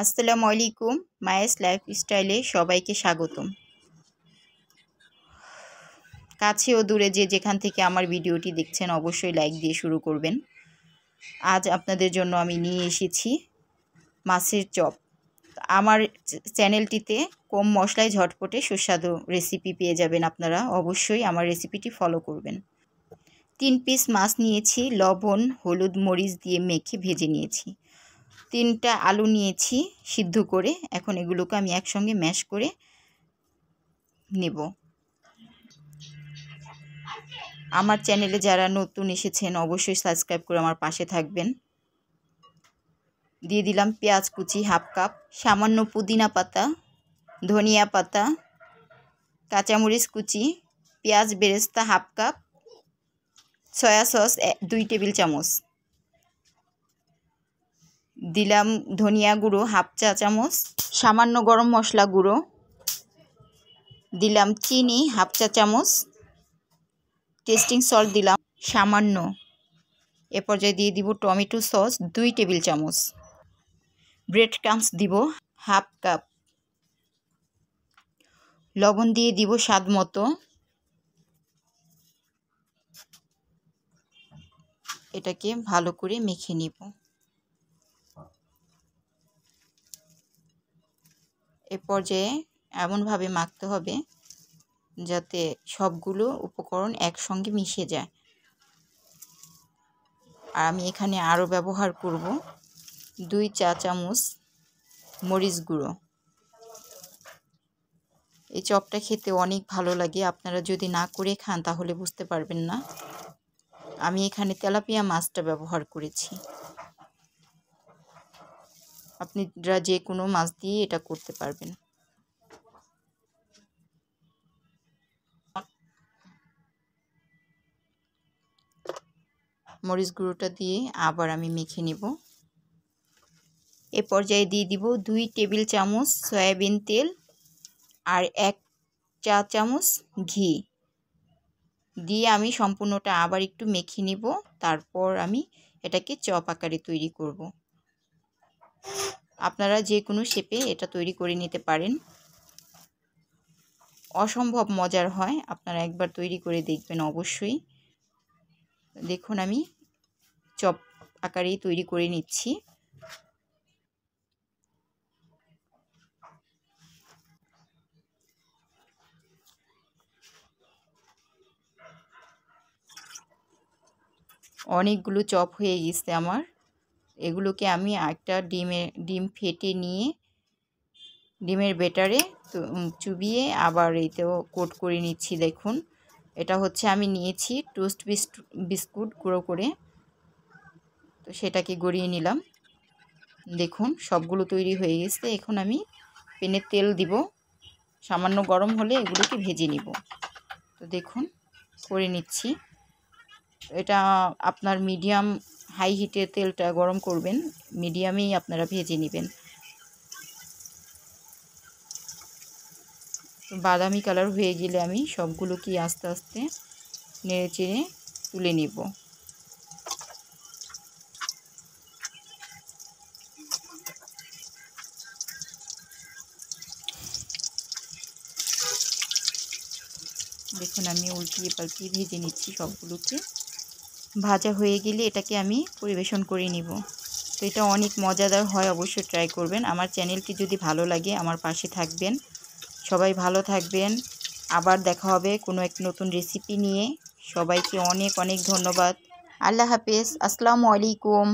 আসসালামু আলাইকুম। মায়েস লাইফস্টাইলে সবাইকে স্বাগতম। কাছে ও দূরে যেখান থেকে আমার ভিডিওটি দেখছেন অবশ্যই লাইক দিয়ে শুরু করবেন। আজ আপনাদের জন্য আমি নিয়ে এসেছি মাছের চপ। আমার চ্যানেলটিতে কম মশলায় ঝটপটে সুস্বাদু রেসিপি পেয়ে যাবেন আপনারা। অবশ্যই আমার রেসিপিটি ফলো করবেন। 3 পিস মাছ নিয়েছি, লবণ হলুদ মরিচ দিয়ে মেখে ভেজে নিয়েছি। 3টা আলু নিয়েছি সিদ্ধ করে। এখন এগুলোকে আমি একসঙ্গে ম্যাশ করে নেব। আমার চ্যানেলে যারা নতুন এসেছেন অবশ্যই সাবস্ক্রাইব করে আমার পাশে থাকবেন। দিয়ে দিলাম পেঁয়াজ কুচি হাফ কাপ, সামান্য পুদিনা পাতা, ধনিয়া পাতা, কাঁচামরিচ কুচি, পেঁয়াজ বেরেস্তা half cup, soya sauce 2 table চামচ, দিলাম ধনিয়া গুঁড়ো হাফ চা চামচ, সামান্য গরম মশলা গুঁড়ো, দিলাম চিনি হাফ চা চামচ, টেস্টিং সল্ট দিলাম সামান্য। এ পর্যায়ে দিয়ে দিব টমেটো সস 2 টেবিল চামচ, ব্রেড ক্রাম্বস দিব হাফ কাপ, লবণ দিয়ে দিব স্বাদ মতো। এটাকে ভালো করে মেখে নিব। এ পর্যায়ে এমনভাবে মাখতে হবে যাতে সবগুলো উপকরণ একসঙ্গে মিশে যায়। আর আমি এখানে আরও ব্যবহার করব 2 চা চামচ মরিচ গুঁড়ো। এই চপটা খেতে অনেক ভালো লাগে। আপনারা যদি না করে খান তাহলে বুঝতে পারবেন না। আমি এখানে তেলাপিয়া মাছটা ব্যবহার করেছি। আপনারা যে কোনো মাছ দিয়ে এটা করতে পারবেন। মরিচ গুঁড়োটা দিয়ে আবার আমি মেখে নেব। এ পর্যায়ে দিয়ে দিব 2 টেবিল চামচ সয়াবিন তেল আর 1 চা চামচ ঘি দিয়ে আমি সম্পূর্ণটা আবার একটু মেখে নিব। তারপর আমি এটাকে চপ আকারে তৈরি করব। আপনারা যে কোনো শেপে এটা তৈরি করে নিতে পারেন। অসম্ভব মজার হয়, আপনারা একবার তৈরি করে দেখবেন অবশ্যই। দেখুন আমি চপ আকারেই তৈরি করে নিচ্ছি। অনেকগুলো চপ হয়ে গেছে আমার। এগুলোকে আমি একটা ডিম ফেটে নিয়ে ডিমের ব্যাটারে চুবিয়ে আবার এতেও কোট করে নিচ্ছি। দেখুন এটা হচ্ছে আমি নিয়েছি টোস্ট বিস্কুট গুঁড়ো করে, তো সেটাকে গড়িয়ে নিলাম। দেখুন সবগুলো তৈরি হয়ে গেছে। এখন আমি প্যানে তেল দিব, সামান্য গরম হলে এগুলোকে ভেজে নিব। তো দেখুন করে নিচ্ছি। এটা আপনার মিডিয়াম হাই হিটে তেলটা গরম করবেন, মিডিয়ামেই আপনারা ভেজে নেবেন। বাদামি কালার হয়ে গেলে আমি সবগুলোকে আস্তে আস্তে নেড়ে চেড়ে তুলে নিব। দেখুন আমি উল্টিয়ে পাল্টিয়ে ভেজে নিচ্ছি সবগুলোকে। ভাজা হয়ে গেলে এটাকে আমি পরিবেশন করে নিব। তো এটা অনেক মজাদার হয়, অবশ্যই ট্রাই করবেন। আমার চ্যানেলটি যদি ভালো লাগে আমার পাশে থাকবেন। সবাই ভালো থাকবেন। আবার দেখা হবে কোনো এক নতুন রেসিপি নিয়ে। সবাইকে অনেক অনেক ধন্যবাদ। আল্লাহ হাফেজ। আসসালামু আলাইকুম।